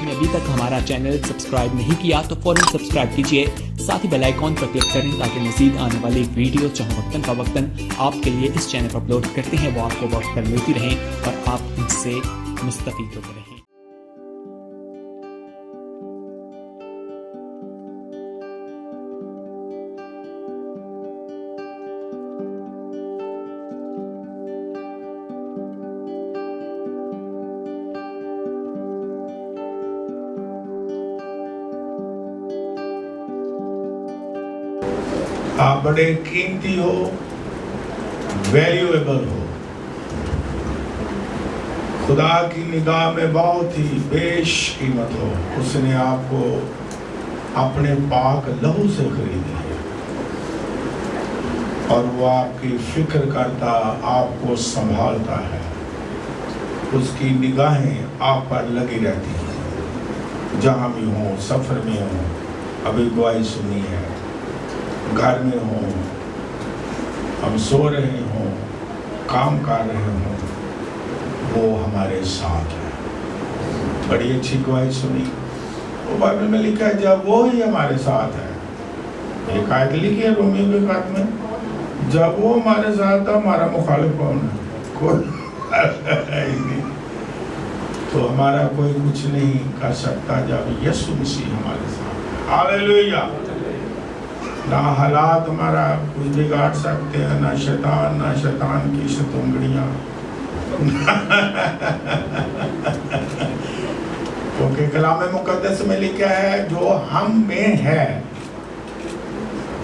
آپ نے ابھی تک ہمارا چینل سبسکرائب نہیں کیا تو فوراً سبسکرائب کیجئے، ساتھ ہی بیل آئیکن پر کلک کریں تاکہ مزید آنے والی ویڈیو جو وقتاً فوقتاً آپ کے لیے اس چینل پر اپلوڈ کرتے ہیں وہ آپ کو وقت پر ملتی رہیں اور آپ ان سے مستفید ہوتے رہیں۔ آپ بڑے قیمتی ہو، ویلیویبل ہو، خدا کی نگاہ میں بہت ہی بیش قیمت ہو۔ اس نے آپ کو اپنے پاک لہو سے خریدا ہے اور وہ آپ کی فکر کرتا، آپ کو سنبھالتا ہے۔ اس کی نگاہیں آپ پر لگی رہتی ہیں، جہاں بھی ہوں، سفر میں ہوں، ابھی گواہی سنی ہے، گھر میں ہوں، ہم سو رہے ہوں، کام کر رہے ہوں، وہ ہمارے ساتھ ہے۔ بڑی اچھی گواہی سنی، وہ بائبل میں لکھا ہے جب وہ ہی ہمارے ساتھ ہے۔ ایک آیت لکھی ہے رومیو کے خط میں، جب وہ ہمارے ساتھ تھا ہمارا مخالف کون ہے؟ کوئی نہیں۔ تو ہمارا کوئی کچھ نہیں کر سکتا جب یسوع مسیح ہمارے ساتھ ہے۔ ہاللیلویہ۔ نہ حالات ہمارا کچھ بگاڑ سکتے ہیں، نہ شیطان کی ستنگڑیاں، کیونکہ کلام مقدس میں لکھا ہے جو ہم میں ہے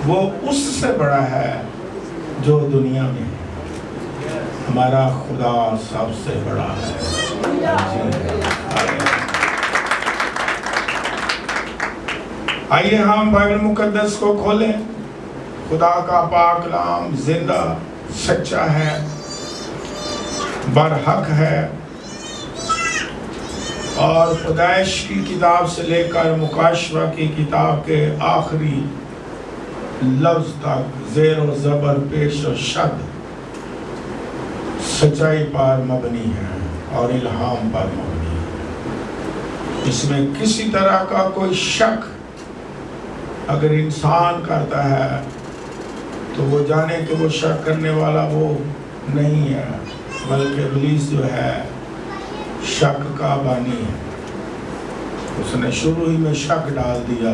وہ اس سے بڑا ہے جو دنیا میں ہے۔ ہمارا خدا سب سے بڑا ہے۔ آئیے ہم بائبل مقدس کو کھولیں۔ خدا کا پاک کلام زندہ، سچا ہے، برحق ہے، اور پیدائش کی کتاب سے لے کر مکاشفہ کی کتاب کے آخری لفظ تک زیر و زبر، پیش و شد سچائی پر مبنی ہے اور الہام پر مبنی ہے۔ اس میں کسی طرح کا کوئی شک اگر انسان کرتا ہے تو وہ جانے کہ وہ شک کرنے والا وہ نہیں ہے، بلکہ ابلیس جو ہے شک کا بانی ہے۔ اس نے شروع ہی میں شک ڈال دیا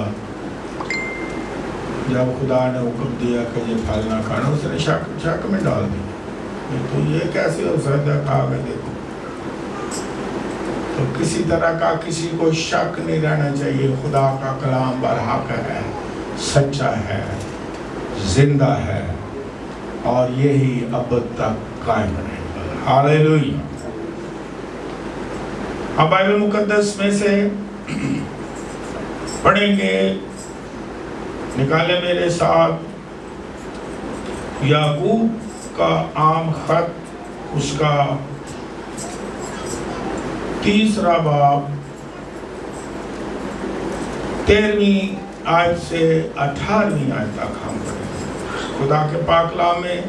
جب خدا نے حکم دیا کہ یہ پھل نہ کھانا، اس نے شک میں ڈال دیا، تو یہ کیسے ہو سکتا ہے؟ کھا کے دیکھو۔ تو کسی طرح کا کسی کو شک نہیں رہنا چاہیے۔ خدا کا کلام برحق ہے، سچا ہے، زندہ ہے، اور یہی ابد تک قائم رہے گا۔ ہاللیلویہ۔ اب بائبل مقدس میں سے پڑھیں گے، نکالے میرے ساتھ یعقوب کا عام خط، اس کا 3 باب 13ویں آیت سے 18ویں آیت تک ہم پڑھیں گے۔ خدا کے پاک کلام میں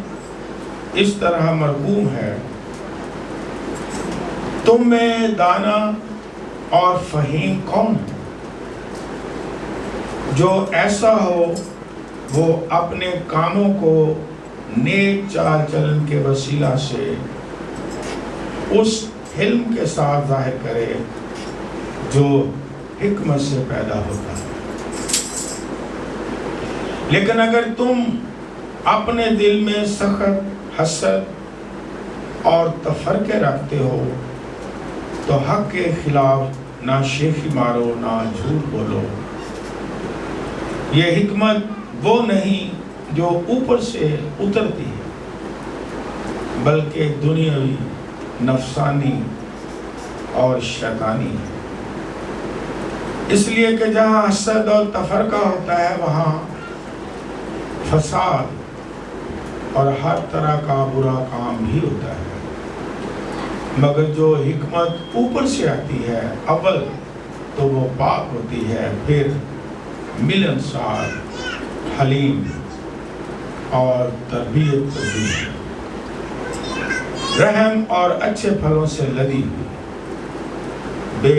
اس طرح مرقوم ہے، تم میں دانا اور فہیم کون ہے؟ جو ایسا ہو وہ اپنے کاموں کو نیک چال چلن کے وسیلہ سے اس علم کے ساتھ ظاہر کرے جو حکمت سے پیدا ہوتا ہے۔ لیکن اگر تم اپنے دل میں سخت حسد اور تفرقے رکھتے ہو تو حق کے خلاف نہ شیخی مارو نہ جھوٹ بولو۔ یہ حکمت وہ نہیں جو اوپر سے اترتی ہے، بلکہ دنیاوی، نفسانی اور شیطانی ہے۔ اس لیے کہ جہاں حسد اور تفرقہ ہوتا ہے وہاں فساد اور ہر طرح کا برا کام بھی ہوتا ہے۔ مگر جو حکمت اوپر سے آتی ہے، اول تو وہ پاک ہوتی ہے، پھر ملنسار، حلیم اور تربیت پذیر، رحم اور اچھے پھلوں سے لدی ہوئی، بے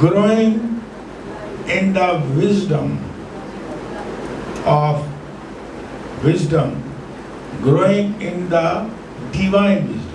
growing in the wisdom, growing in the divine wisdom,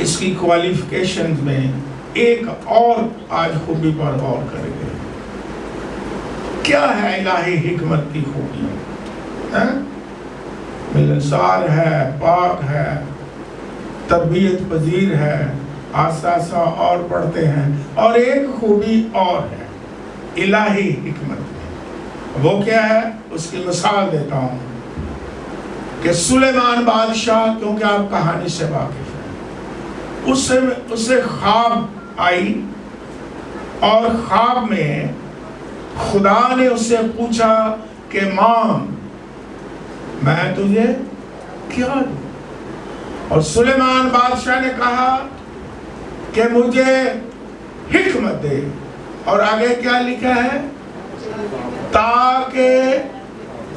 اس کی کوالیفیکیشن میں ایک اور آج خوبی پر غور کریں گے. کیا ہے الہی حکمت کی خوبیاں؟ ملنسار ہے، پاک ہے، تربیت پذیر ہے. آسا اور پڑھتے ہیں. اور ایک خوبی اور ہے الہی حکمت میں. وہ کیا ہے؟ اس کی مثال دیتا ہوں کہ سلیمان بادشاہ، کیونکہ آپ کہانی سے واقف ہیں، اسے خواب آئی، اور خواب میں خدا نے اس سے پوچھا کہ مانگ، میں تجھے کیا دوں؟ اور سلیمان بادشاہ نے کہا کہ مجھے حکمت دے. اور آگے کیا لکھا ہے؟ تاکہ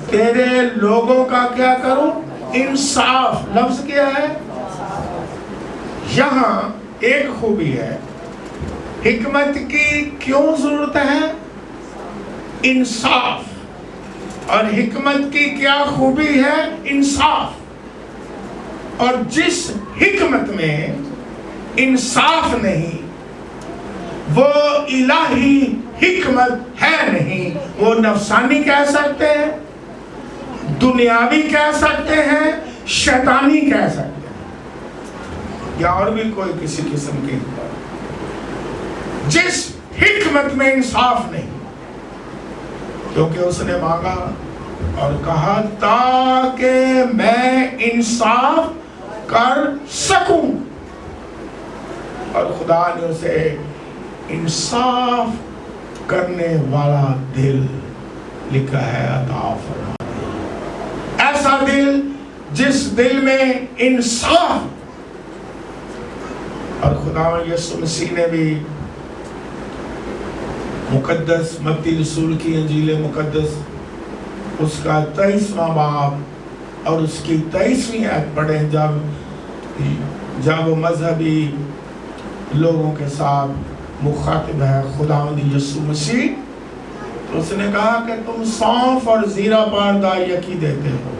تیرے لوگوں کا کیا کروں؟ انصاف. لفظ کیا ہے؟ یہاں ایک خوبی ہے. حکمت کی کیوں ضرورت ہے؟ انصاف. اور حکمت کی کیا خوبی ہے؟ انصاف. اور جس حکمت میں انصاف نہیں، وہ الہی حکمت ہے نہیں. وہ نفسانی کہہ سکتے ہیں، دنیاوی کہہ سکتے ہیں، شیطانی کہہ سکتے ہیں، یا اور بھی کوئی کسی قسم کی. جس حکمت میں انصاف نہیں، کیونکہ اس نے مانگا اور کہا تاکہ میں انصاف کر سکوں، اور خدا نے اسے انصاف کرنے والا دل لکھا ہے عطا فرما. ایسا دل جس دل میں انصاف. اور خدا یسوع مسیح نے بھی مقدس متی رسول کی انجیل مقدس اس کا 23واں باب اور اس کی 23ویں آیت پڑھیں، جب وہ مذہبی لوگوں کے ساتھ مخاطب ہے خداوند یسوع مسیح، تو اس نے کہا کہ تم سونف اور زیرہ پاردار یکی دیتے ہو،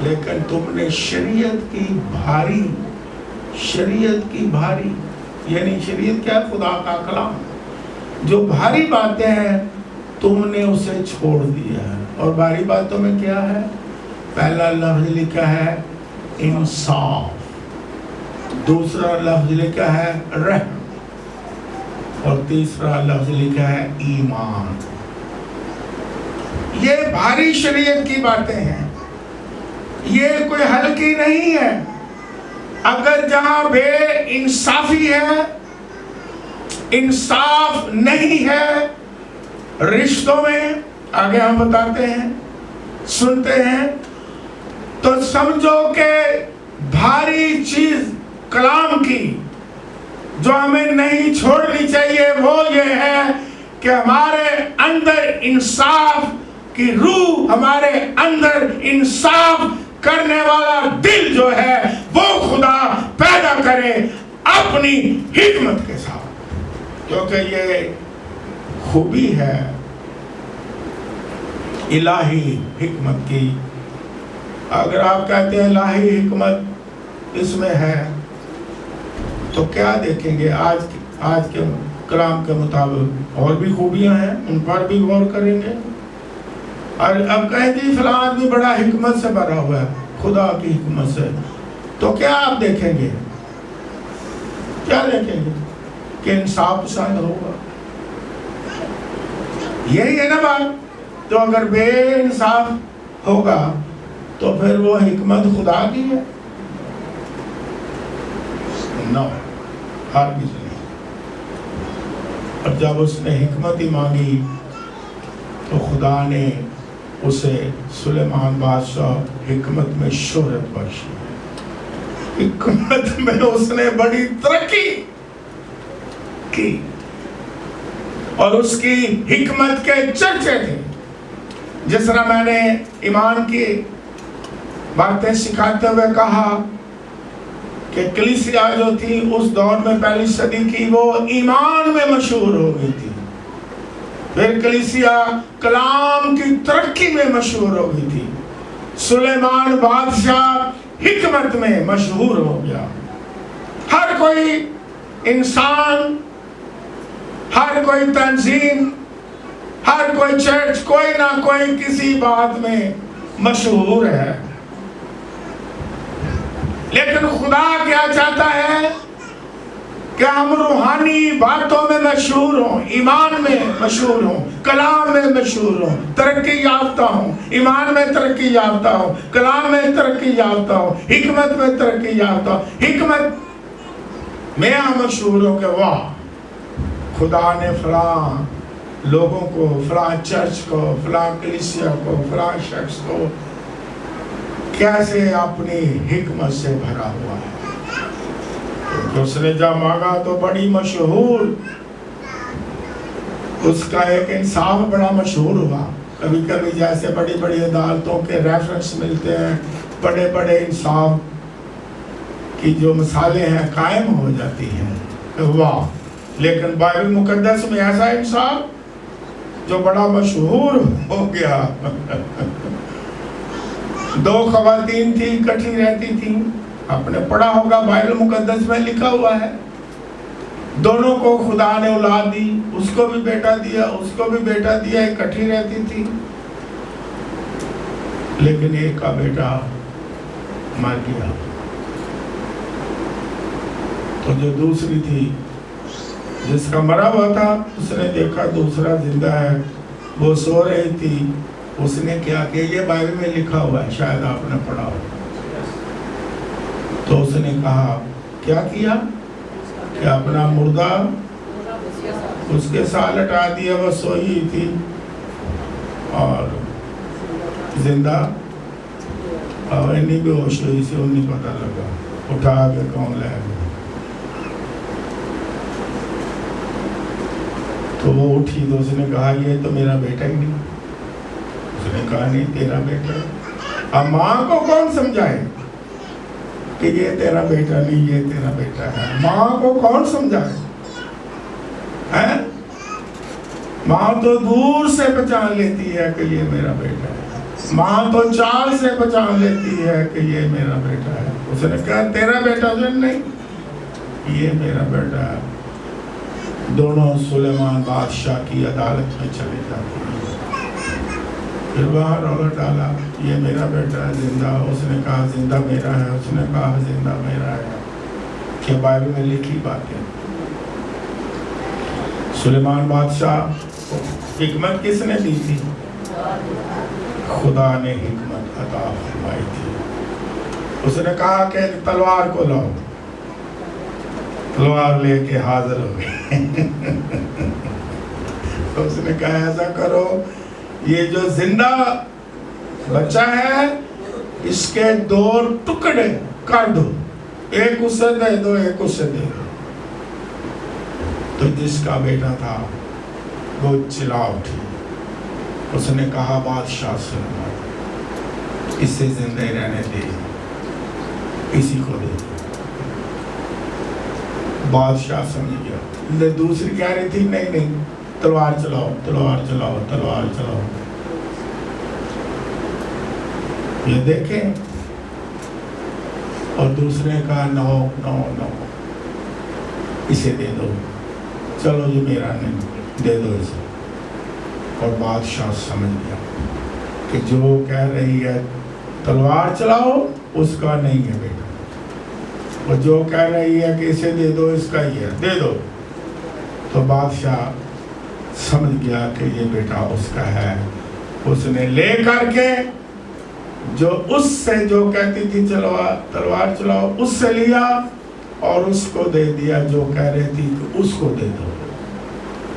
لیکن تم نے شریعت کی بھاری، یعنی شریعت کیا ہے؟ خدا کا کلام. جو بھاری باتیں ہیں تم نے اسے چھوڑ دیا ہے. اور بھاری باتوں میں کیا ہے؟ پہلا لفظ لکھا ہے انصاف، دوسرا لفظ لکھا ہے رحم، اور تیسرا لفظ لکھا ہے ایمان. یہ بھاری شریعت کی باتیں ہیں، یہ کوئی ہلکی نہیں ہے. اگر جہاں بے انصافی ہے، انصاف نہیں ہے رشتوں میں، آگے ہم بتاتے ہیں، سنتے ہیں، تو سمجھو کہ بھاری چیز کلام کی جو ہمیں نہیں چھوڑنی چاہیے وہ یہ ہے کہ ہمارے اندر انصاف کی روح، ہمارے اندر انصاف کرنے والا دل جو ہے وہ خدا پیدا کرے اپنی حکمت کے ساتھ. کیونکہ یہ خوبی ہے الہی حکمت کی. اگر آپ کہتے ہیں الہی حکمت اس میں ہے، تو کیا دیکھیں گے؟ آج کے کلام کے مطابق اور بھی خوبیاں ہیں، ان پر بھی غور کریں گے. اور اب کہیں جی فلاں آدمی بڑا حکمت سے بھرا ہوا ہے، خدا کی حکمت سے، تو کیا آپ دیکھیں گے؟ کیا دیکھیں گے؟ کہ انصاف پسند ہوگا. یہی ہے نا بات. تو اگر بے انصاف ہوگا تو پھر وہ حکمت خدا کی ہے؟ نو، ہرگز نہیں. اور جب اس نے حکمت ہی مانگی تو خدا نے اسے سلیمان بادشاہ حکمت میں شہرت بخشی. حکمت میں اس نے بڑی ترقی کی، اور اس کی حکمت کے چرچے تھے. جس طرح میں نے ایمان کی باتیں سکھاتے ہوئے کہا کہ کلیسیا جو تھی اس دور میں پہلی صدی کی، وہ ایمان میں مشہور ہو گئی تھی. پھر کلیسیا کلام کی ترقی میں مشہور ہو گئی تھی. سلیمان بادشاہ حکمت میں مشہور ہو گیا. ہر کوئی انسان، ہر کوئی تنظیم، ہر کوئی چرچ کوئی نہ کوئی کسی بات میں مشہور ہے، لیکن خدا کیا چاہتا ہے کہ ہم روحانی باتوں میں مشہور ہوں، ایمان میں مشہور ہوں، کلام میں مشہور ہوں، ترقی یافتہ ہوں، ایمان میں ترقی یافتہ ہوں، کلام میں ترقی یافتہ ہوں، حکمت میں ترقی یافتہ ہوں، حکمت میں مشہور ہوں کہ واہ خدا نے فلاں لوگوں کو، فلاں چرچ کو، فلاں کلیسیا کو، فلاں شخص کو کیسے اپنی حکمت سے بھرا ہوا ہے، کیونکہ اس نے جب مانگا تو بڑی مشہور، اس کا ایک انصاف بڑا مشہور ہوا۔ کبھی کبھی جیسے بڑی بڑی عدالتوں کے ریفرنس ملتے ہیں، بڑے بڑے انصاف کی جو مثالیں ہیں قائم ہو جاتی ہیں، واہ، لیکن بائبل مقدس میں ایسا انصاف جو بڑا مشہور ہو گیا۔ دو خواتین تھی، اکٹھی رہتی تھیں، آپ نے پڑھا ہوگا بائبل مقدس میں لکھا ہوا ہے، دونوں کو خدا نے اولاد دی، اس کو بھی بیٹا دیا، اس کو بھی بیٹا دیا، اکٹھی رہتی تھی، لیکن ایک کا بیٹا مر گیا، تو جو دوسری تھی جس کا مرا ہوا تھا، اس نے دیکھا دوسرا زندہ ہے، وہ سو رہی تھی، اس نے کیا کہ یہ بائبل میں لکھا ہوا ہے، شاید آپ نے پڑھا ہو، تو اس نے کہا کیا کیا کہ اپنا مردہ اس کے ساتھ لٹا دیا، وہ سوئی تھی اور زندہ، اور انہیں بھی ہوش ہوئی سے انہیں پتہ لگا، اٹھا کے کون لے گیا، تو وہ اٹھی تو اس نے کہا یہ تو میرا بیٹا ہی نہیں، اس نے کہا نہیں تیرا بیٹا ہے، اب ماں کو کون سمجھائے کہ یہ تیرا بیٹا نہیں، یہ تیرا بیٹا ہے، ماں کو کون سمجھائے، ماں تو دور سے پہچان لیتی ہے کہ یہ میرا بیٹا ہے، ماں تو چال سے پہچان لیتی ہے کہ یہ میرا بیٹا ہے، اس نے کہا تیرا بیٹا جو نہیں، یہ میرا بیٹا ہے۔ دونوں سلیمان بادشاہ کی عدالت میں چلے جاتے ہیں، پھر وہاں رولا ڈالا یہ میرا بیٹا ہے زندہ، اس نے کہا زندہ میرا ہے، اس نے کہا زندہ میرا ہے، کہ بائبل میں لکھی باتیں۔ سلیمان بادشاہ حکمت کس نے دی تھی؟ خدا نے حکمت عطا فرمائی تھی۔ اس نے کہا کہ تلوار کو لاؤ، تلوار لے کے حاضر ہو گئے۔ اس نے کہا ایسا کرو، یہ جو زندہ بچہ ہے اس کے 2 ٹکڑے کر دو، ایک اسے دے دو، ایک اسے دے دو۔ تو جس کا بیٹا تھا وہ چلا اٹھی، اس نے کہا بادشاہ سلیمان اسے زندہ ہی رہنے دے، اسی کو دے دو۔ بادشاہ سمجھ گیا، دوسری کہہ رہی تھی نہیں نہیں تلوار چلاؤ، تلوار چلاؤ، تلوار چلاؤ، یہ دیکھیں، اور دوسرے نے کہا نو نو نو اسے دے دو، چلو یہ میرا نہیں، دے دو اسے۔ اور بادشاہ سمجھ گیا کہ جو کہہ رہی ہے تلوار چلاؤ اس کا نہیں ہے بیٹا، اور جو کہہ رہی ہے کہ اسے دے دو اس کا ہی ہے، دے دو۔ تو بادشاہ سمجھ گیا کہ یہ بیٹا اس کا ہے، اس نے لے کر کے جو اس سے جو کہتی تھی تلوار چلاؤ اس سے لیا اور اس کو دے دیا، جو کہہ رہی تھی کہ اس کو دے دو۔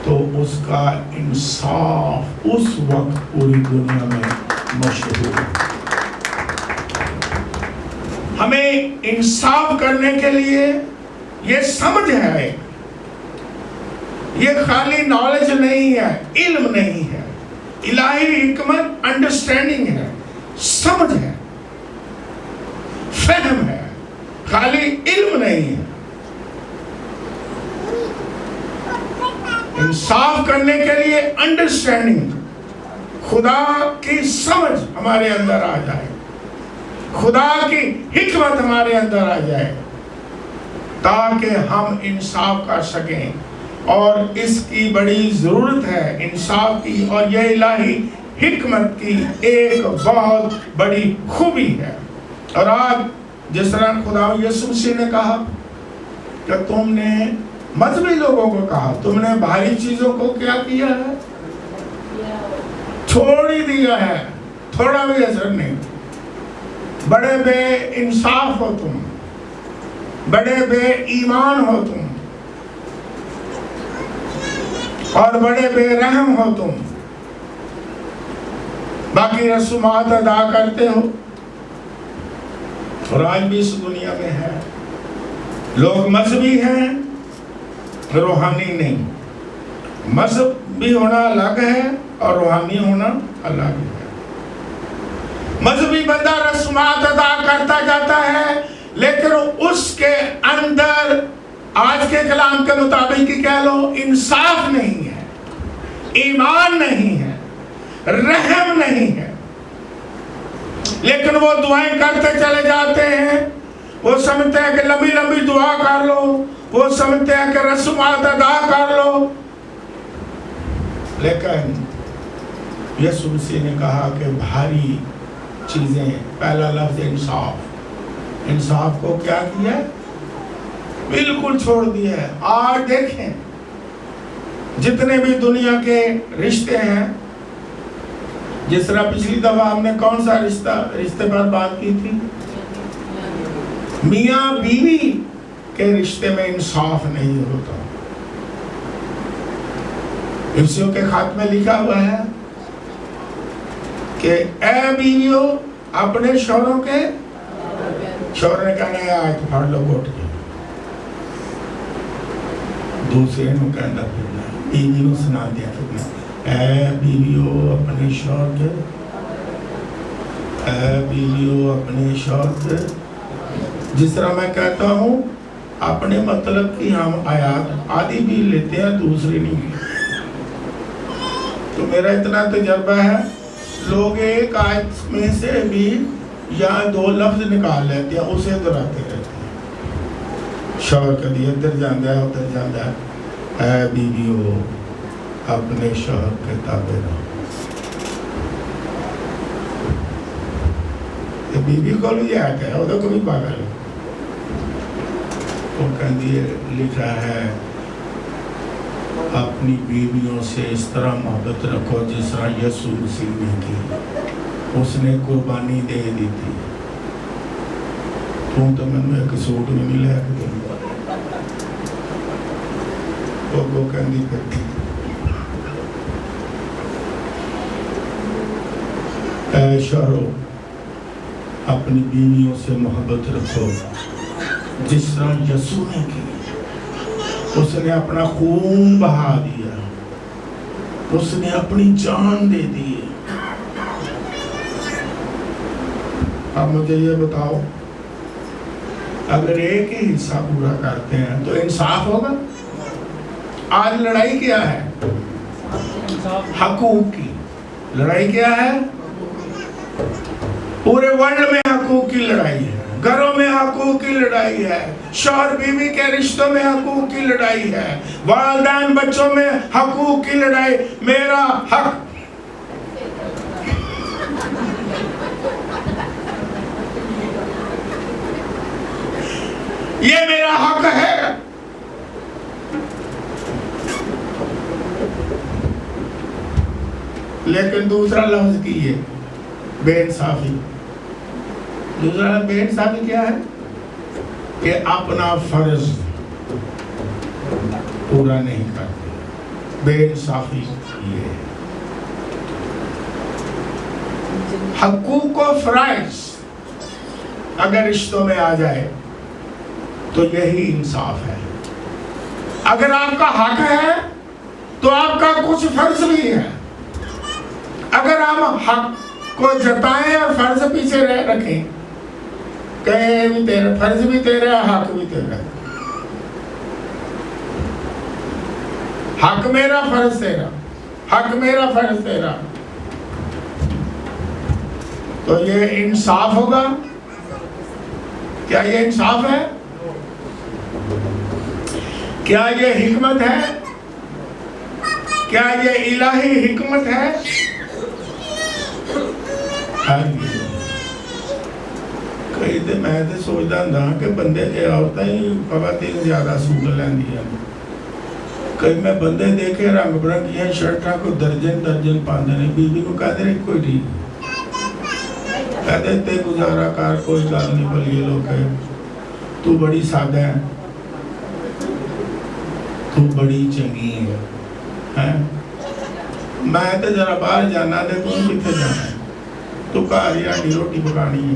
تو اس کا انصاف اس وقت پوری دنیا میں مشہور۔ ہمیں انصاف کرنے کے لیے یہ سمجھ ہے، یہ خالی نالج نہیں ہے، علم نہیں ہے، الہی حکمت انڈرسٹینڈنگ ہے، سمجھ ہے، فہم ہے، خالی علم نہیں ہے۔ انصاف کرنے کے لیے انڈرسٹینڈنگ، خدا کی سمجھ ہمارے اندر آ جائے، خدا کی حکمت ہمارے اندر آ جائے، تاکہ ہم انصاف کر سکیں. اور اس کی بڑی ضرورت ہے انصاف کی, اور یہ الہی حکمت کی ایک بہت بڑی خوبی ہے. اور آج جس طرح خدا یسوع مسیح نے کہا کہ تم نے مذہبی لوگوں کو کہا تم نے بھاری چیزوں کو کیا کیا ہے, چھوڑ ہی دیا ہے, تھوڑا بھی اثر نہیں. بڑے بے انصاف ہو تم, بڑے بے ایمان ہو تم, اور بڑے بے رحم ہو تم, باقی رسومات ادا کرتے ہو. اور آج بھی اس دنیا میں ہے لوگ مذہبی ہیں روحانی نہیں. مذہبی ہونا الگ ہے اور روحانی ہونا الگ ہے. مذہبی بندہ رسومات ادا کرتا جاتا ہے لیکن اس کے اندر آج کے کلام کے مطابق کی کہہ لو انصاف نہیں ہے, ایمان نہیں ہے, رحم نہیں ہے. لیکن وہ دعائیں کرتے چلے جاتے ہیں, وہ سمجھتے ہیں کہ لمبی لمبی دعا کر لو, وہ سمجھتے ہیں کہ رسومات ادا کر لو. لیکن یسوع مسیح نے کہا کہ بھاری چیزیں, پہلا لفظ انصاف, انصاف کو کیا کیا ہے, بالکل چھوڑ دیا ہے. آج دیکھیں جتنے بھی دنیا کے رشتے ہیں, جس طرح پچھلی دفعہ ہم نے کون سا رشتے پر بات کی تھی, میاں بیوی کے رشتے میں انصاف نہیں ہوتا. افسیوں کے خط میں لکھا ہوا ہے کہ اے بیویوں اپنے شوہروں کے, شوہر نے کہنا ہے آج پھاڑ لو گھوٹ کے, دوسرے نے کہنا پھرنا, بیویوں سنا دیا پھرنا, اے بیویوں اپنے شوہر کے, اے بیویوں اپنے شوہر کے. جس طرح میں کہتا ہوں اپنے مطلب کی ہم آیات آدھی بھی لیتے ہیں دوسری نہیں. تو میرا اتنا تجربہ ہے لوگ ایک آیت میں سے بھی یا دو لفظ نکال لیتے ہیں, اسے دہراتے رہتے ہیں. شوہر کبھی ادھر جانا ہے ادھر جانا ہے, اے بیویوں اپنے شوہر کے تابع رہو. بیوی کو بھی آتا ہے وہ کو بھی پاگل ہے. وہ کہندی لکھا ہے اپنی بیویوں سے اس طرح محبت رکھو جس طرح یسوع مسیح نے کی, اس نے قربانی دے دی تھی. تو میں ایک سوٹ بھی نہیں لے کے دوں. وہ کہندی پھر اے شوہرو اپنی بیویوں سے محبت رکھو جس طرح یسوع نے کی. اس نے اپنا خون بہا دیا, اس نے اپنی جان دے دی. اب مجھے یہ بتاؤ اگر ایک ہی حصہ پورا کرتے ہیں تو انصاف ہوگا؟ آج لڑائی کیا ہے؟ حقوق کی لڑائی. کیا ہے؟ پورے ورلڈ میں حقوق کی لڑائی ہے, گھروں میں حقوق کی لڑائی ہے, شوہر بیوی کے رشتوں میں حقوق کی لڑائی ہے, والدین بچوں میں حقوق کی لڑائی. میرا حق, یہ میرا حق ہے. لیکن دوسرا لفظ کی ہے بے انصافی. دوسرا بے انصافی کیا ہے کہ اپنا فرض پورا نہیں کرتے. بے انصافی یہ ہے. حقوق و فرائض اگر رشتوں میں آ جائے تو یہی انصاف ہے. اگر آپ کا حق ہے تو آپ کا کچھ فرض بھی ہے. اگر ہم حق کو جتائیں اور فرض پیچھے رکھیں, کہیں بھی تیرا فرض بھی تیرا حق بھی تیرا, حق میرا فرض تیرا, حق میرا فرض تیرا, تو یہ انصاف ہوگا؟ کیا یہ انصاف ہے؟ کیا یہ حکمت ہے؟ کیا یہ الہی حکمت ہے؟ کئی دے میں تے سوچدا ہوں کہ بندے تے عورتاں ہی خواتین زیادہ سوٹ لیندی ہیں. کئی میں بندے دیکھے رنگ برنگیاں شرٹاں کو درجن درجن پاندے نے. بیوی کو کہہ دے کوئی ٹھیک کہہ دیتے گزارا کار کوئی گل نہیں بل یہ لوگ ہے تو بڑی سادہ ہے تو بڑی چنگی ہے. میں تے ذرا باہر جانا دے تو کتنے جانا ہے تو گھر ہی آنڈی روٹی پکانی ہے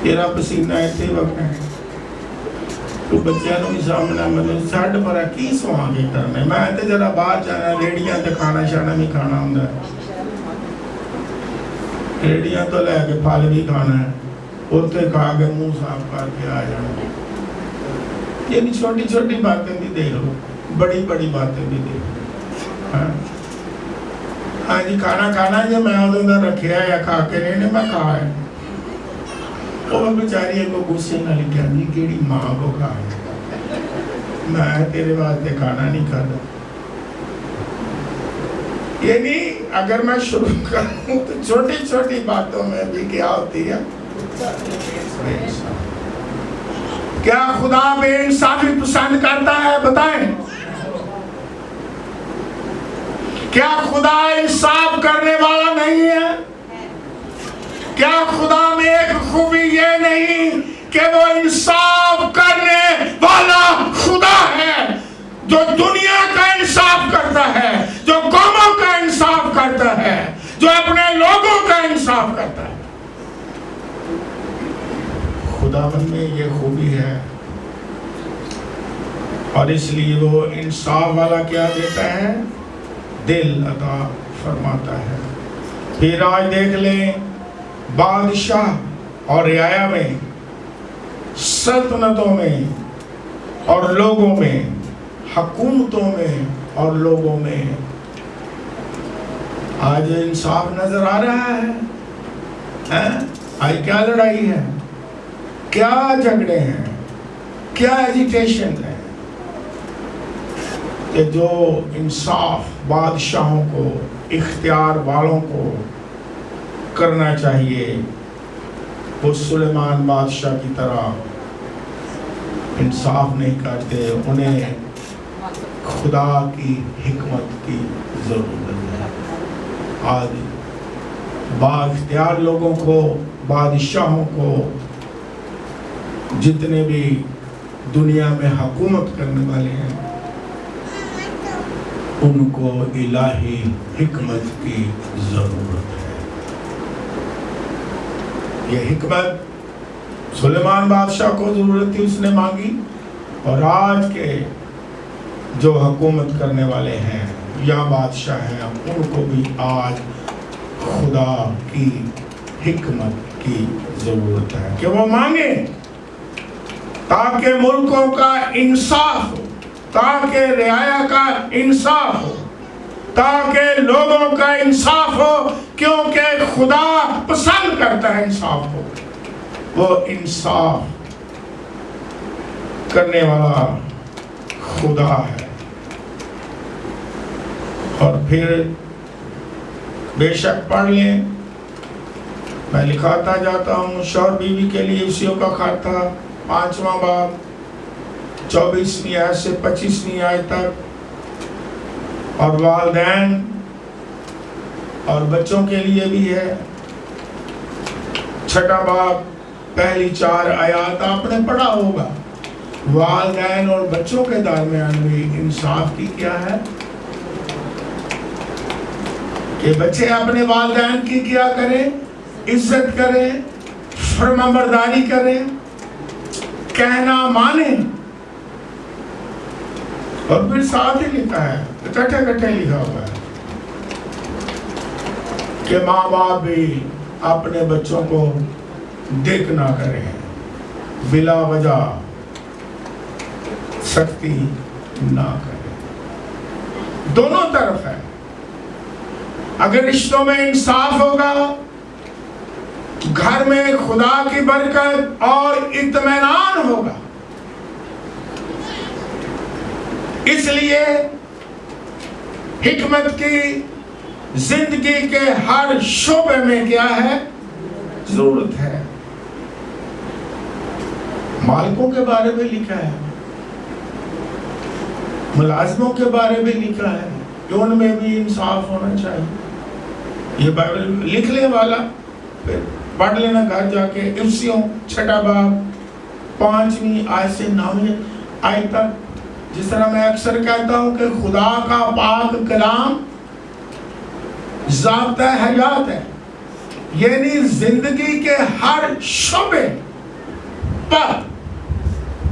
تیرا پسینہ اتنے وقت ہے تو بچیاں نو بھی سامنا مطلب ساڈ بڑا کی سواں کے کرنے. میں تے ذرا باہر جانا ریڑیاں تے کھانا شانا بھی کھانا ہوندا ہے. ریڑیاں تو لے کے پھل بھی کھانا ہے اوتھے کھا کے منہ صاف کر کے آ جانا. یہ چھوٹی چھوٹی باتیں بھی دیکھ لو بڑی بڑی باتیں بھی دیکھ لو. ہاں جی کھانا کھانا جی میں ادھر دا رکھیا یا کھا کے نہیں میں کھا ہے. وہ بیچاری کو غصے نہ لکھا جی کیڑی ماں کو کھا ہے میں تیرے واسطے کھانا نہیں کھاتا. یعنی اگر میں شروع کروں تو چھوٹی چھوٹی باتوں میں بھی کیا ہوتی ہے. کیا خدا بے انصافی پسند کرتا ہے؟ بتائیں. کیا خدا انصاف کرنے والا نہیں ہے؟ کیا خدا میں ایک خوبی یہ نہیں کہ وہ انصاف کرنے والا خدا ہے جو دنیا کا انصاف کرتا ہے, جو قوموں کا انصاف کرتا ہے, جو اپنے لوگوں کا انصاف کرتا ہے. خداوند میں یہ خوبی ہے اور اس لیے وہ انصاف والا کیا دیتا ہے؟ دل عطا فرماتا ہے. پھر آج دیکھ لیں بادشاہ اور رعایا میں, سلطنتوں میں اور لوگوں میں, حکومتوں میں اور لوگوں میں آج انصاف نظر آ رہا ہے. آج کیا لڑائی ہے, کیا جھگڑے ہیں, کیا ایجیٹیشن ہے کہ جو انصاف بادشاہوں کو, اختیار والوں کو کرنا چاہیے وہ سلیمان بادشاہ کی طرح انصاف نہیں کرتے. انہیں خدا کی حکمت کی ضرورت ہے. آج بااختیار لوگوں کو, بادشاہوں کو, جتنے بھی دنیا میں حکومت کرنے والے ہیں ان کو الہی حکمت کی ضرورت ہے. یہ حکمت سلیمان بادشاہ کو ضرورت تھی, اس نے مانگی. اور آج کے جو حکومت کرنے والے ہیں یا بادشاہ ہیں ان کو بھی آج خدا کی حکمت کی ضرورت ہے کہ وہ مانگیں تاکہ ملکوں کا انصاف ہو, تاکہ رعایا کا انصاف ہو, تاکہ لوگوں کا انصاف ہو, کیونکہ خدا پسند کرتا ہے انصاف ہو. وہ انصاف کرنے والا خدا ہے. اور پھر بے شک پڑھ لیں, میں لکھاتا جاتا ہوں شوہر بیوی کے لیے اسی کا خاطہ 5واں باب 24ویں آیت سے 25ویں آیت تک, اور والدین اور بچوں کے لیے بھی ہے. 6واں باب پہلی 4 آیات آپ نے پڑھا ہوگا. والدین اور بچوں کے درمیان بھی انصاف کی کیا ہے کہ بچے اپنے والدین کی کیا کریں, عزت کریں, فرمانبرداری کریں, کہنا مانیں. اور پھر ساتھ ہی لکھا ہے, کٹھے لکھا ہوا ہے کہ ماں باپ بھی اپنے بچوں کو دیکھ نہ کریں, بلا وجہ سختی نہ کریں. دونوں طرف ہے. اگر رشتوں میں انصاف ہوگا, گھر میں خدا کی برکت اور اطمینان ہوگا. اس لیے حکمت کی زندگی کے ہر شعبے میں کیا ہے؟ ضرورت ہے۔ مالکوں کے بارے میں لکھا ہے، ملازموں کے بارے میں لکھا ہے کہ ان میں بھی انصاف ہونا چاہیے۔ یہ بائبل لکھنے والا پھر پڑھ لینا گھر جا کے، افسیوں 6 باب 5ویں آیت سے 9ویں آیت تک۔ جس طرح میں اکثر کہتا ہوں کہ خدا کا پاک کلام ضابطہ حیات ہے، یعنی زندگی کے ہر شعبے پر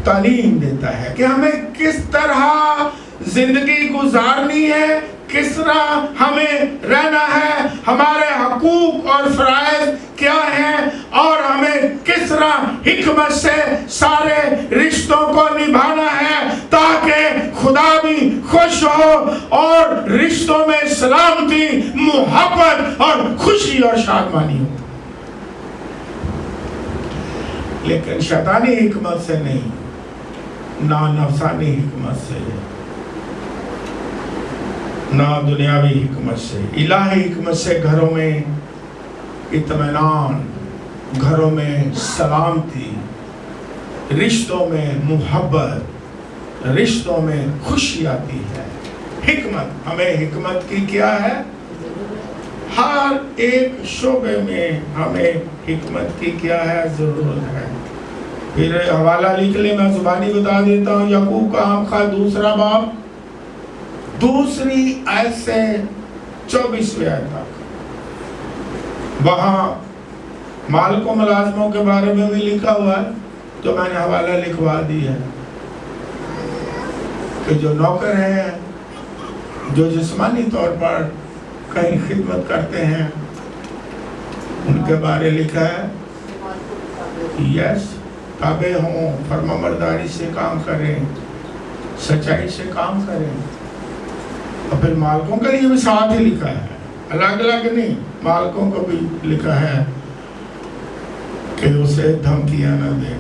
تعلیم دیتا ہے کہ ہمیں کس طرح زندگی گزارنی ہے، کس طرح ہمیں رہنا ہے، ہمارے حقوق اور فرائض کیا ہیں، اور ہمیں کس طرح حکمت سے سارے رشتوں کو نبھانا ہے تاکہ خدا بھی خوش ہو اور رشتوں میں سلامتی، محبت اور خوشی اور شادمانی ہو۔ لیکن شیطانی حکمت سے نہیں، نہ نفسانی حکمت سے، نہ دنیاوی حکمت سے، الہی حکمت سے گھروں میں اطمینان، گھروں میں سلامتی، رشتوں میں محبت، رشتوں میں خوشی آتی ہے۔ حکمت، ہمیں حکمت کی کیا ہے؟ ہر ایک شعبے میں ہمیں حکمت کی کیا ہے؟ ضرورت ہے۔ پھر حوالہ لکھ لیں، میں زبانی بتا دیتا ہوں۔ یعقوب کا عام خط 2 باب 2 آیت سے 24ویں آیت تک، وہاں مالکوں ملازموں کے بارے میں بھی لکھا ہوا ہے، تو میں نے حوالہ لکھوا دی ہے کہ جو نوکر ہیں، جو جسمانی طور پر کہیں خدمت کرتے ہیں، ان کے بارے لکھا ہے یس تابع ہوں، فرما برداری سے کام کریں، سچائی سے کام کریں۔ اور پھر مالکوں کے لیے بھی ساتھ ہی لکھا ہے، الگ الگ نہیں، مالکوں کو بھی لکھا ہے کہ اسے دھمکیاں نہ دیں،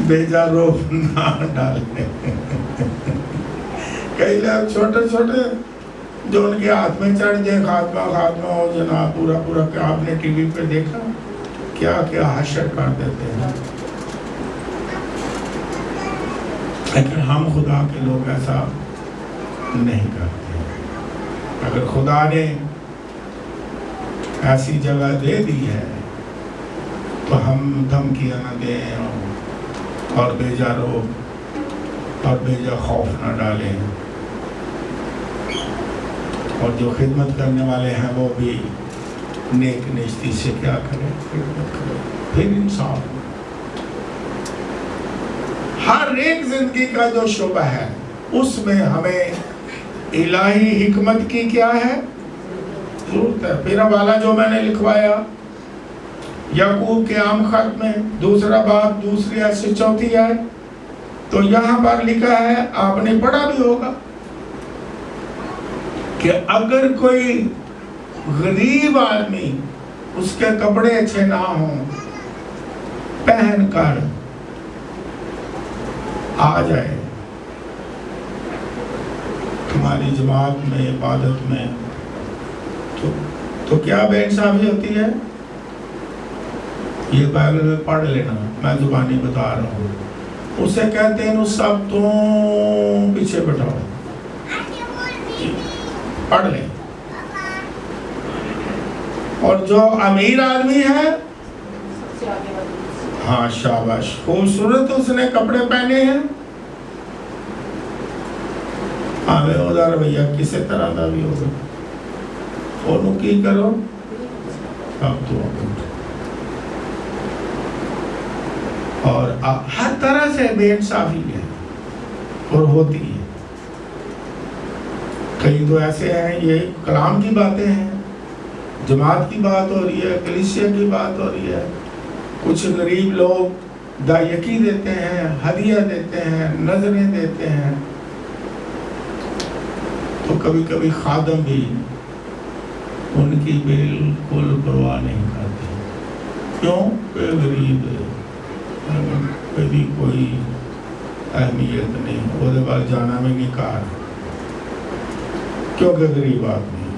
بیجا روب نہ ڈالیں۔ کئی لوگ چھوٹے چھوٹے جو ان کے ہاتھ میں چڑھ جائے، خاتمہ ہو جناب، پورا کہ آپ نے ٹی وی پہ دیکھا کیا کیا حشر کر دیتے ہیں۔ لیکن ہم خدا کے لوگ ایسا نہیں کرتے۔ اگر خدا نے ایسی جگہ دے دی ہے تو ہم دھمکیاں نہ دیں اور بیجا روب اور بیجا خوف نہ ڈالیں، اور جو خدمت کرنے والے ہیں وہ بھی نیک نیستی سے کیا کریں؟ خدمت کریں، پھر انصاف ہو۔ ہر ایک زندگی کا جو شعبہ ہے اس میں ہمیں الہی حکمت کی کیا ہے؟ ضرورت ہے۔ پھر حوالہ جو میں نے لکھوایا یعقوب کے عام خط میں 2 باب 2 آیت سے 4 آیت، تو یہاں پر لکھا ہے، آپ نے پڑھا بھی ہوگا کہ اگر کوئی غریب آدمی، اس کے کپڑے اچھے نہ ہوں، پہن کر آ جائے تمہاری جماعت میں، عبادت میں، تو کیا بے انصافی ہوتی ہے؟ یہ بائبل میں پڑھ لینا، میں زبانی بتا رہا ہوں۔ اسے کہتے ہیں سب تم پیچھے بٹھاؤ، پڑھ لیں۔ اور جو امیر آدمی ہے، ہاں شاباش، خوبصورت اس نے کپڑے پہنے ہیں، آوے ادھر بھیا کسی طرح دا بھی ہوگا، انہوں کی کرو اب تو اور ہر طرح سے بے انصافی ہے اور ہوتی ہے۔ کئی تو ایسے ہیں، یہ کلام کی باتیں ہیں، جماعت کی بات ہو رہی ہے، کلیسیا کی بات ہو رہی ہے، کچھ غریب لوگ دائیکی دیتے ہیں، ہدیہ دیتے ہیں، نظریں دیتے ہیں، تو کبھی کبھی خادم بھی ان کی بالکل پرواہ نہیں کرتے، کیوں کہ غریب ہے۔ کبھی کوئی اہمیت نہیں، وہ بار جانا میں نہیں کہا کیونکہ غریب آدمی ہے،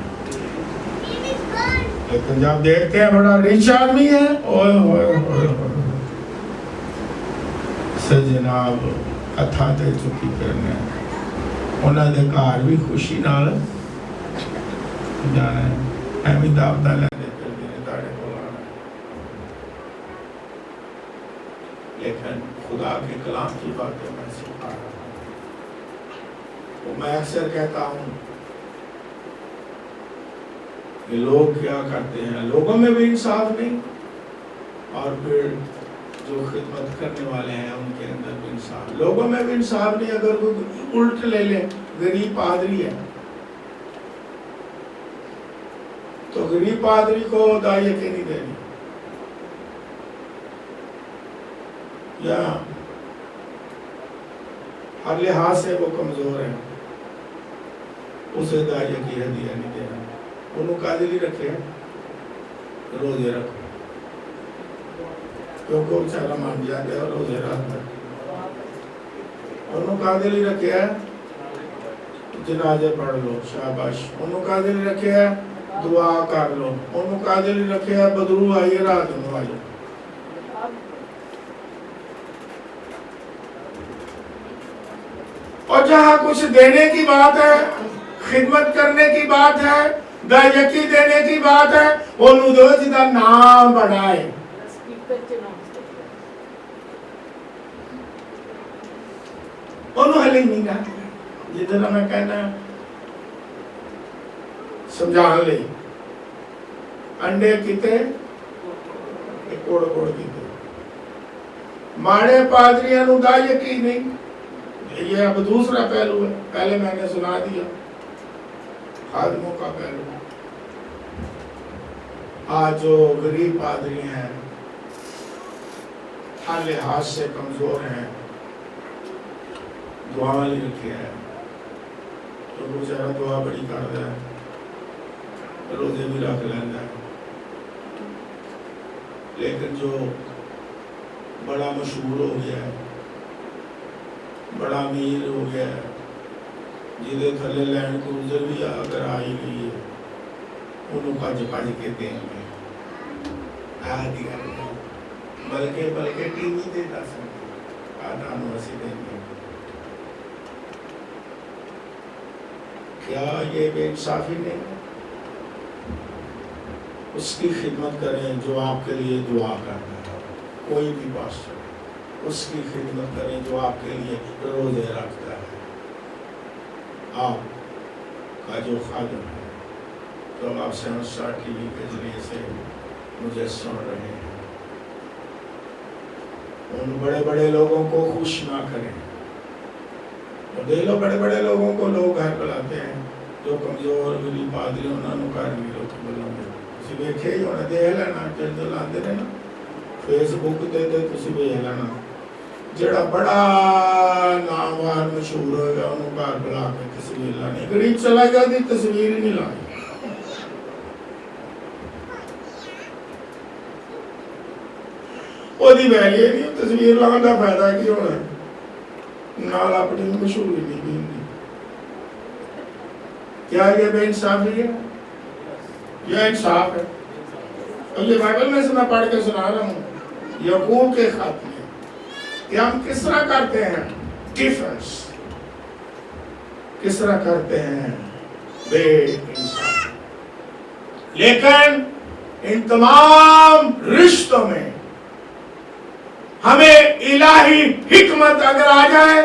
لیکن جب دیکھتے ہیں بڑا ریچ آدمی ہے، اوئے ہوئے ہوئے ہوئے سے جناب کتھا دے چکی کرنے انہوں نے کار بھی خوشی نال جانا ہے، ایمی دعوتہ لینے پھر دینے داڑے بولانا ہے، لیکن خدا کے کلام کی باتیں میں سکھا رہا ہوں، وہ میں اکثر کہتا ہوں کہ لوگ کیا کرتے ہیں، لوگوں میں بھی انصاف نہیں، اور پھر جو خدمت کرنے والے ہیں ان کے اندر بھی انصاف، لوگوں میں بھی انصاف نہیں، اگر وہ الٹ لے لیں، غریب پادری ہے تو غریب پادری کو داعیہ کی نہیں دینی، یا ہر لحاظ سے وہ کمزور ہے اسے داعیہ کی ہدیہ نہیں دینا، انہوں قادری رکھے روزے رکھو کیونکہ وہ چارہ مان جاتے ہیں اور روزے رات میں انہوں قادری رکھے ہے جنازے پڑھ لو شاباش، انہوں قادری رکھے ہے دعا کر لو، انہوں قادری رکھے ہے بدرو آئیے رات میں آئیے، اور جہاں کچھ دینے کی بات ہے، خدمت کرنے کی بات ہے، داعیکی دینے کی بات ہے، انہوں دو جدہ نام بڑھائے، انہوں حلی نہیں گا جدہ میں کہنا سمجھان لے انڈے کیتے ایک کوڑ کیتے ماڑے پادریاں نو داعیکی نہیں، یہ اب دوسرا پہلو ہے، پہلے میں نے سنا دیا خادموں کا پہلو، آج جو غریب پادری ہیں ہر لحاظ سے کمزور ہیں، دعا نہیں رکھے ہیں تو وہ چہرہ دعا بڑی کر دیا ہے، روزے بھی رکھ لینا ہے، لیکن جو بڑا مشہور ہو گیا ہے، بڑا امیر ہو گیا ہے، جدے تھلے لینڈ کروزر بھی اگر آئی گئی ہے انہوں کا جپاج کے دیں گے آدھی کر گئے، بلکہ ٹی وی دیتا سکتے آدھانوں ویسے دیں گے، کیا یہ بے انصافی نہیں ہے؟ اس کی خدمت کریں جو آپ کے لیے دعا کرتا ہے، کوئی بھی پاسٹر اس کی خدمت کریں جو آپ کے لیے روزے رکھتا ہے، آپ کا جو خادم ہے، تو آپ سنسٹار ٹی وی کے ذریعے سے مجھے سن رہے ہیں، ان بڑے بڑے لوگوں کو خوش نہ کریں، دے لو بڑے بڑے لوگوں کو لوگ گھر بلاتے ہیں، جو کمزور غریب پادری انہوں نے کار نہیں لوگ بلاؤں گے، تسی بیٹھے ہی ہونے دے لینا جلد لاندے رہنا، فیس بک دے دے تسی بھی لینا، جڑا بڑا ناموار مشہور ہوگا انہوں کار بلا کے تصویر لانے، غریب چلا گیا دی تصویر ہی نہیں لانی، وہ دی ویلیے نہیں، تصویر لانے کا فائدہ کی ہونا ہے، نال اپنی مشہوری نہیں بھی نہیں، کیا یہ بے انصافی ہے؟ یہ انصاف ہے، اور یہ بائبل میں سے میں پڑھ کے سنا رہا ہوں، یعقوب کے خط میں کہ ہم کس طرح کرتے ہیں ڈیفنس، کس طرح کرتے ہیں بے انصافی، لیکن ان تمام رشتوں میں ہمیں الہی حکمت اگر آ جائے،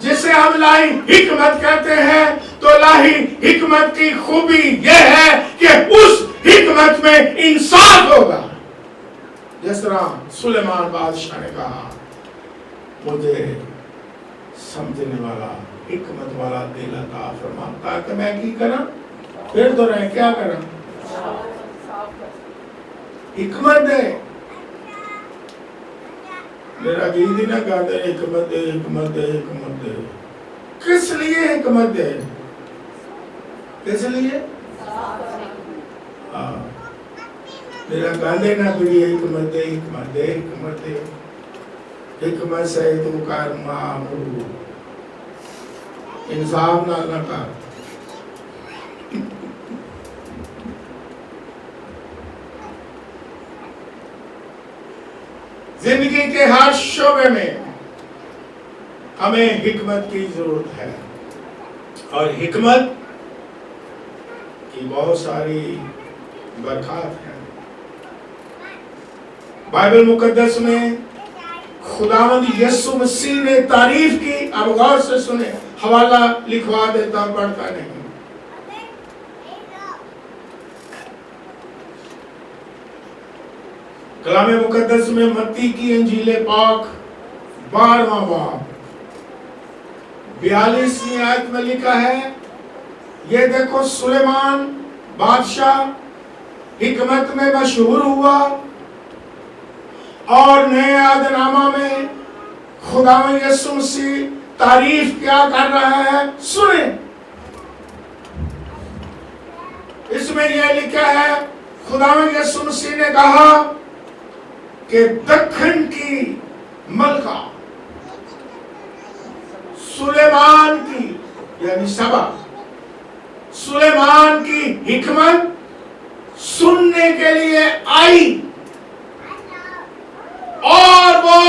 جسے ہم الہی حکمت کہتے ہیں، تو الہی حکمت کی خوبی یہ ہے کہ اس حکمت میں انصاف ہوگا، جس طرح سلیمان بادشاہ نے کہا مجھے سمجھنے والا حکمت والا دل عطا فرما، تاکہ میں کی کروں، پھر تو رہے کیا کروں، حکمت دے، میرا گیت ہی نہ کہتے حکمت دے حکمت دے حکمت دے، کس لیے حکمت دے، کس لیے میرا گاندے نہ بڑی حکمت دے حکمت دے حکمت دے، حکمت سے تو کر معمول انصاف نہ کر. زندگی کے ہر شعبے میں ہمیں حکمت کی ضرورت ہے اور حکمت کی بہت ساری برکات ہیں. بائبل مقدس میں خداوند یسوع مسیح نے تعریف کی. اب غور سے سنیں, حوالہ لکھوا دیتا ہوں, پڑھتا نہیں. کلام مقدس میں متی کی انجیل پاک 12واں باب 42ویں آیت میں لکھا ہے, یہ دیکھو سلیمان بادشاہ حکمت میں مشہور ہوا اور نئے عہد نامہ میں خداوند یسوع مسیح تعریف کیا کر رہا ہے. سنیں, اس میں یہ لکھا ہے خداوند یسوع مسیح نے کہا کہ دکن کی ملکہ سلیمان کی یعنی سبا سلیمان کی حکمت سننے کے لیے آئی اور وہ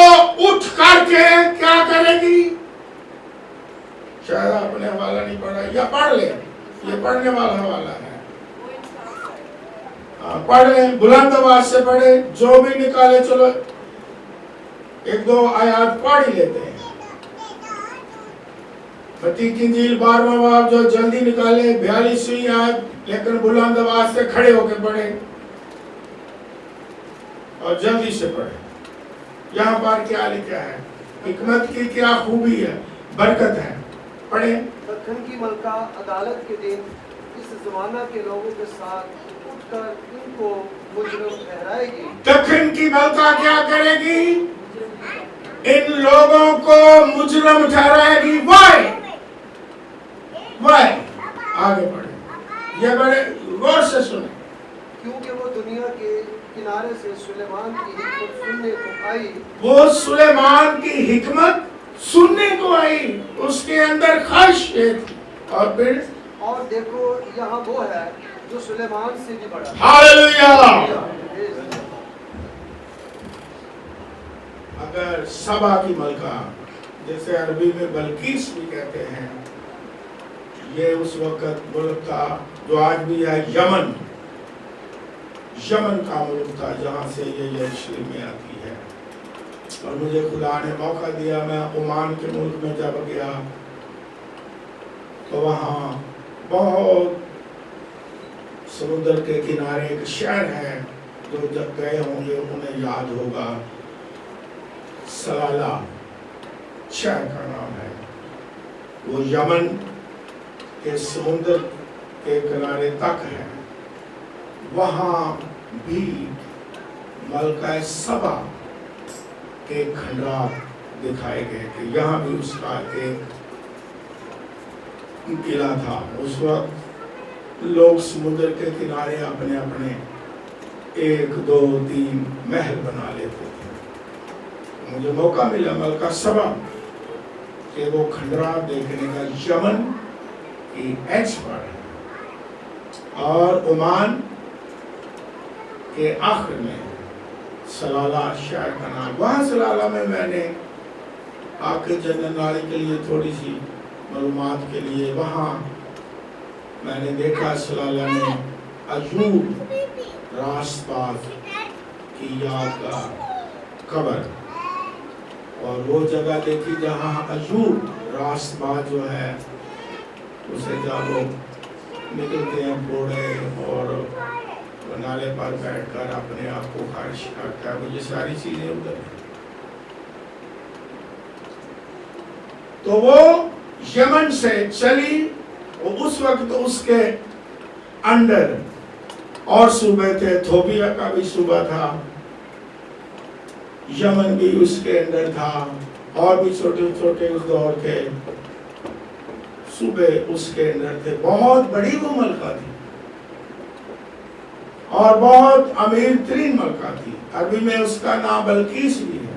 اٹھ کر کے کیا کرے گی. شاید آپ نے حوالہ نہیں پڑھا, یا پڑھ لیں, یہ پڑھنے والا حوالہ ہے. پڑھ لیں, بلند آواز سے پڑھے, جو بھی نکالے چلو ایک دو آیات پڑھ ہی لیتے ہیں. متی کی انجیل 12واں باب جو جلدی نکالے 42ویں آیت, لیکن بلند آواز سے کھڑے ہو کے پڑھے اور جلدی سے پڑھے. یہاں پر کیا لکھا ہے, حکمت کی کیا خوبی ہے, برکت ہے. پڑھیں. دکن کی ملکہ عدالت کے دن اس زمانہ کے لوگوں کے ساتھ اٹھ کر ان کو مجرم ٹھہرائے گی. دکن کی ملکہ کیا کرے گی, ان لوگوں کو مجرم ٹھہرائے گی. وائے آگے پڑھیں, یہ بڑے غور سے سنیں. کیونکہ وہ دنیا کے کنارے سے سلیمان کی حکمت سننے کو آئی. وہ سلیمان کی حکمت سننے کو آئی, اس کے اندر خواہش تھی. اور پھر اور دیکھو یہاں وہ ہے جو سلیمان سے بھی بڑا. ہاللویہ. اگر سبا کی ملکہ, جیسے عربی میں بلقیس بھی کہتے ہیں, یہ اس وقت ملک تھا جو آج بھی ہے یمن کا ملک تھا, جہاں سے یہ یروشلم میں آتی ہے. اور مجھے خدا نے موقع دیا, میں عمان کے ملک میں جب گیا تو وہاں بہت سمندر کے کنارے ایک شہر ہے, جو جب گئے ہوں گے انہیں یاد ہوگا, سلالہ شہر کا نام ہے. وہ یمن کے سمندر کے کنارے تک ہے. وہاں بھی ملکہ سبا کے کھنڈرات دکھائے گئے تھے. یہاں بھی اس کا ایک قلعہ تھا. اس وقت لوگ سمندر کے کنارے اپنے اپنے 1 2 3 محل بنا لیتے تھے. مجھے موقع ملا ملکہ سبا کہ وہ کھنڈرات دیکھنے کا, یمن کی ایج پر ہے. اور عمان کے آخر میں سلالہ شہر کا نام. وہاں سلالہ میں نے آ کے جنرل نالج کے لیے تھوڑی سی معلومات کے لیے, وہاں میں نے دیکھا سلالہ میں ایوب راست باز کی یاد کا قبر, اور وہ جگہ دیکھی جہاں ایوب راست باز جو ہے اسے جب وہ نکلتے ہیں گھوڑے اور نالے پر بیٹھ کر اپنے آپ کو خارش کرتا ہے, مجھے ساری چیزیں ادھر ہیں. تو وہ یمن سے چلی, اس وقت اس کے اندر اور صوبے تھے. ایتھوپیا کا بھی صوبہ تھا, یمن بھی اس کے اندر تھا, اور بھی چھوٹے چھوٹے اس دور کے صوبے اس کے اندر تھے. بہت بڑی وہ ملکہ تھی اور بہت امیر ترین ملکہ تھی. عربی میں اس کا نام بلقیس بھی ہے.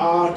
8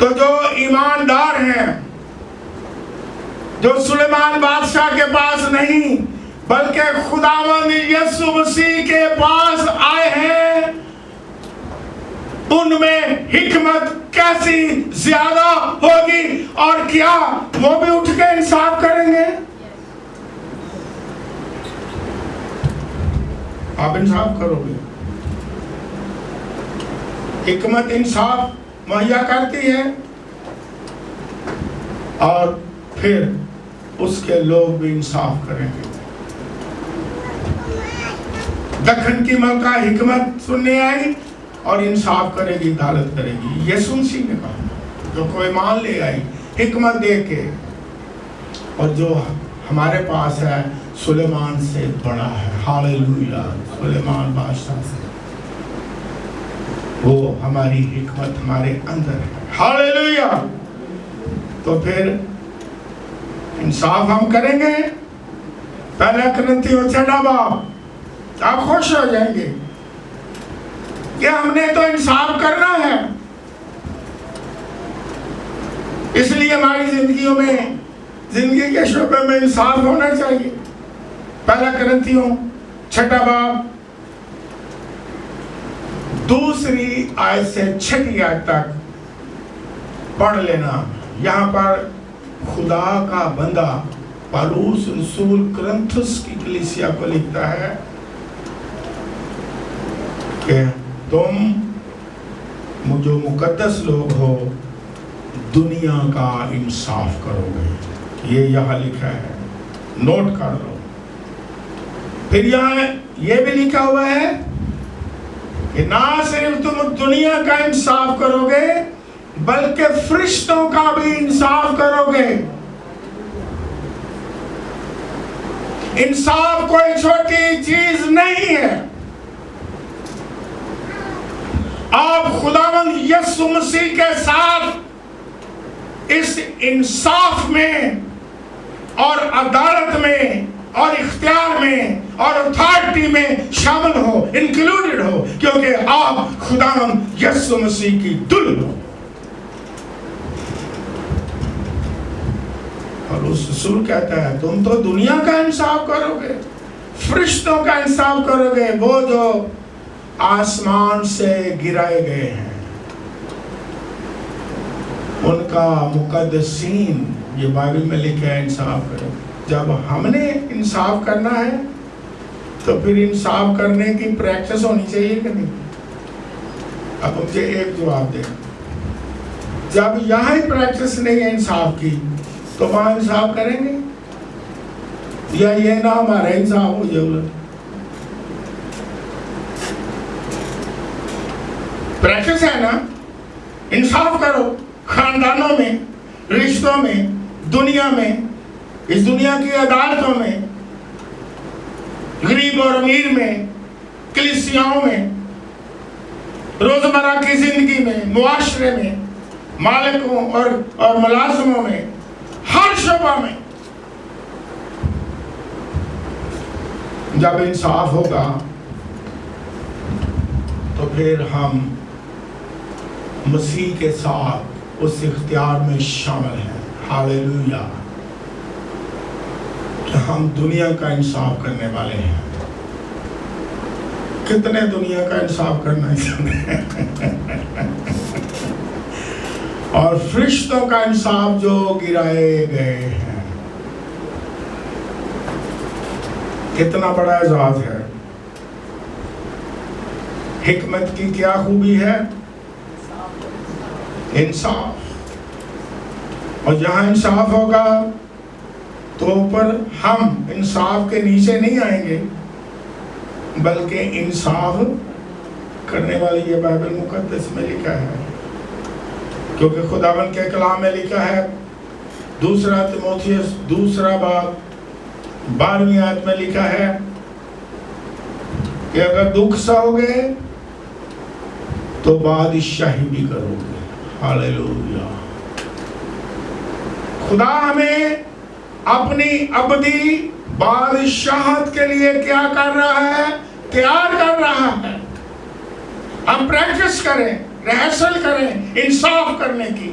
تو جو ایماندار ہیں، جو سلیمان بادشاہ کے پاس نہیں بلکہ خداوند یسوع مسیح کے پاس آئے ہیں، ان میں حکمت کیسی زیادہ ہوگی، اور کیا وہ بھی اٹھ کے انصاف کریں گے؟ آپ انصاف کرو گے؟ حکمت انصاف مہیا کرتی ہے، اور پھر اس کے لوگ بھی انصاف کریں گے۔ دکن کی ملکہ حکمت سننے آئی اور انصاف کرے گی، عدالت کرے گی۔ یسوع مسیح نے کہا جو کوئی مان لے آئی حکمت دے کے، اور جو ہمارے پاس ہے سلیمان سے بڑا ہے۔ ہاللویا، سلیمان بادشاہ سے وہ ہماری حکمت ہمارے اندر ہے۔ ہاللویا۔ تو پھر انصاف ہم کریں گے۔ پہلا کرنتھیوں 6 باب، آپ خوش ہو جائیں گے کہ ہم نے تو انصاف کرنا ہے، اس لیے ہماری زندگیوں میں، زندگی کے شعبے میں انصاف ہونا چاہیے۔ پہلا کرنتھیوں 6 باب 2 آیت سے 6 آیت تک پڑھ لینا۔ یہاں پر خدا کا بندہ پالوس رسول کرنتھس کی کلیسیا کو لکھتا ہے کہ تم جو مقدس لوگ ہو دنیا کا انصاف کرو گے۔ یہ یہاں لکھا ہے، نوٹ کر لو۔ پھر یہاں یہ بھی لکھا ہوا ہے کہ نہ صرف تم دنیا کا انصاف کرو گے بلکہ فرشتوں کا بھی انصاف کرو گے۔ انصاف کوئی چھوٹی چیز نہیں ہے۔ آپ خداوند یسوع مسیح کے ساتھ اس انصاف میں اور عدالت میں اور اختیار میں اور اتھارٹی میں شامل ہو، انکلوڈڈ ہو، کیونکہ آپ خداوند یسوع مسیح کی دل ہو۔ اور اس رسول کہتا ہے تم تو دنیا کا انصاف کرو گے، فرشتوں کا انصاف کرو گے، وہ جو آسمان سے گرائے گئے ہیں، ان کا مقدسین، یہ بائبل میں لکھا ہے انصاف کرو۔ جب ہم نے انصاف کرنا ہے تو پھر انصاف کرنے کی پریکٹس ہونی چاہیے کہ نہیں؟ اب مجھے ایک جواب دیں، جب یہاں ہی پریکٹس نہیں ہے انصاف کی تو وہاں انصاف کریں گے؟ یا یہ نہ ہمارا انصاف ہو جائے؟ پریکٹس ہے نا، انصاف کرو، خاندانوں میں، رشتوں میں، دنیا میں، اس دنیا کی عدالتوں میں، غریب اور امیر میں، کلیسیاؤں میں، روزمرہ کی زندگی میں، معاشرے میں، مالکوں اور ملازموں میں، ہر شعبہ میں۔ جب انصاف ہوگا تو پھر ہم مسیح کے ساتھ اس اختیار میں شامل ہیں۔ ہاللویا، کہ ہم دنیا کا انصاف کرنے والے ہیں۔ کتنے دنیا کا انصاف کرنا چاہتے ہیں؟ اور فرشتوں کا انصاف جو گرائے گئے ہیں۔ کتنا بڑا اعزاز ہے۔ حکمت کی کیا خوبی ہے؟ انصاف۔ اور جہاں انصاف ہوگا تو اوپر ہم انصاف کے نیچے نہیں آئیں گے بلکہ انصاف کرنے والی، یہ بائبل مقدس میں لکھا ہے، کیونکہ خداوند کے کلام میں لکھا ہے، 2 تیموتھیوس 2 باب 12 آیت میں لکھا ہے کہ اگر دکھ سہو گے تو بادشاہی بھی کرو گے۔ ہاللویا۔ خدا ہمیں اپنی ابدی بادشاہت کے لیے کیا کر رہا ہے؟ تیار کر رہا ہے۔ ہم پریکٹس کریں، ریہرسل کریں انصاف کرنے کی۔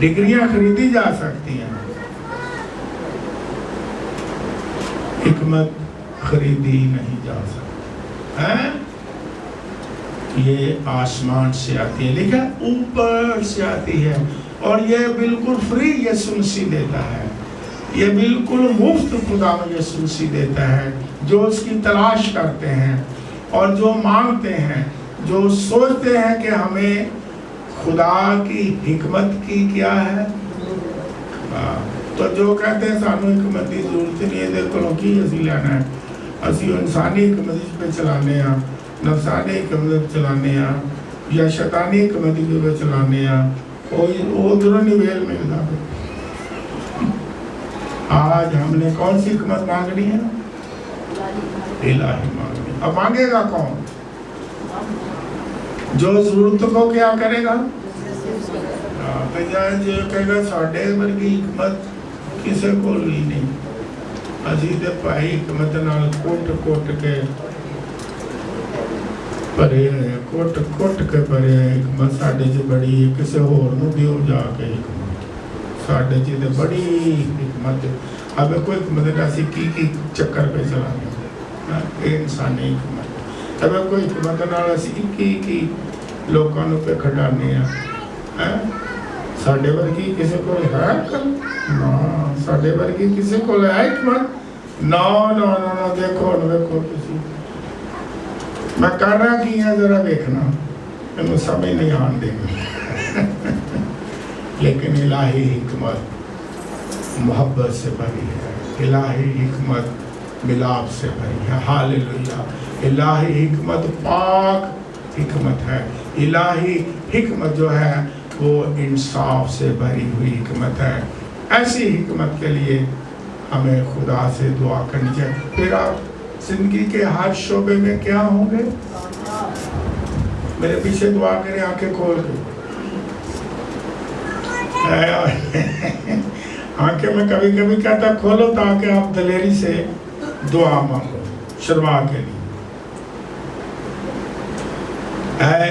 ڈگریاں خریدی جا سکتی ہیں، حکمت خریدی نہیں جا سکتی، یہ آسمان سے آتی ہے، لیکن اوپر سے آتی ہے، اور یہ بالکل فری یسوع مسیح دیتا ہے، یہ بالکل مفت خدا یسوع مسیح دیتا ہے۔ جو اس کی تلاش کرتے ہیں اور جو مانگتے ہیں، جو سوچتے ہیں کہ ہمیں خدا کی حکمت کی کیا ہے، تو جو کہتے ہیں سانو حکمت کی ضرورت نہیں ہے، دیکھو کی اسی لینا ہے، اسی انسانی حکمت پہ چلانے ہیں، نفسانی حکمت پہ چلانے ہیں، یا شیطانی حکمت پہ چلانے ہیں، وہ ضرور نہیں ویل ملتا۔ آج ہم نے کون سی حکمت مانگنی ہے؟ الہی مانگنی۔ اب مانگے گا کون؟ جو ضرورت کو کیا کرے گا؟ جو کہے گا ساڈے ورگی حکمت کسے کو لی نہیں، اسی تے پائی حکمت نال کوٹ کے پرے ہیں، کوٹ کے پرے ہیں، حکمت ساڈے چ بڑی ہے، کسے ہور نو دیو جا کے حکمت ساڈے چ تے بڑی حکمت۔ اب کوئی حکمت ایسی کی چکر پہ چلانے، یہ انسانی حکمت۔ اب کوئی حکمت نال اسی کی لوکاں نو پہ کھڈانے ہیں، ساڈے ورگی کسے کو ہے نا، ساڈے ورگی کسے کو ہے حکمت؟ نا نا نا، دیکھو کسی میں کر رہا کی ہے، ذرا دیکھنا، انہوں سمجھ نہیں آن دیں گے۔ لیکن الہی حکمت محبت سے بھری ہے، الہی حکمت ملاپ سے بھری ہے، ہاللویہ۔ الہی حکمت پاک حکمت ہے، الہی حکمت جو ہے وہ انصاف سے بھری ہوئی حکمت ہے۔ ایسی حکمت کے لیے ہمیں خدا سے دعا کرنی چاہیے۔ پھر آپ زندگی کے ہر شعبے میں کیا ہوں گے؟ میرے پیچھے دعا کریں آنکھیں کھول کے۔ آنکھیں میں کبھی کبھی کہتا کھولو تاکہ آپ دلیری سے دعا مانگو شرما کے لیے۔ اے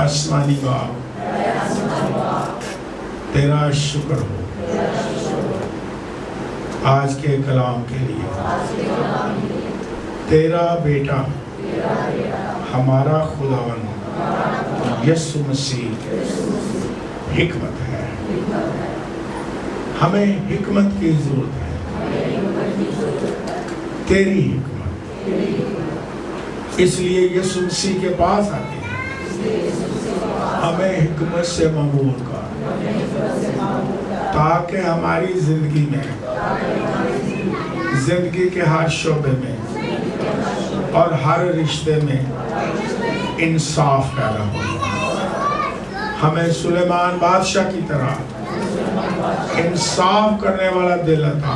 آسمانی باپ، تیرا شکر ہو آج کے کلام کے لیے۔ تیرا بیٹا ہمارا خداوند یسوع مسیح حکمت ہے، ہمیں حکمت کی ضرورت ہے، تیری حکمت، اس لیے یسوع مسیح کے پاس آتے ہیں، ہمیں حکمت سے معمور کر، تاکہ ہماری زندگی میں، زندگی کے ہر شعبے میں اور ہر رشتے میں انصاف پیدا ہو۔ ہمیں سلیمان بادشاہ کی طرح انصاف کرنے والا دل عطا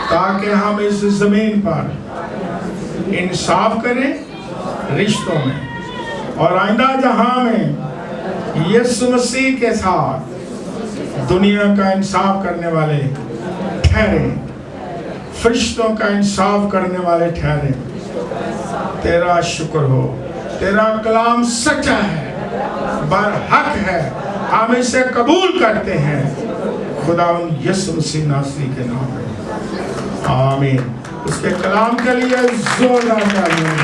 تاکہ ہم اس زمین پر انصاف کریں رشتوں میں، اور آئندہ جہاں میں یسوع مسیح کے ساتھ دنیا کا انصاف کرنے والے ٹھہریں، فرشتوں کا انصاف کرنے والے ٹھہریں۔ تیرا شکر ہو، تیرا کلام سچا ہے، برحق ہے، ہم اسے قبول کرتے ہیں خداوند یسوع مسیح ناصری کے نام میں، آمین۔ اس کے کلام کے لیے زوردار تالیاں۔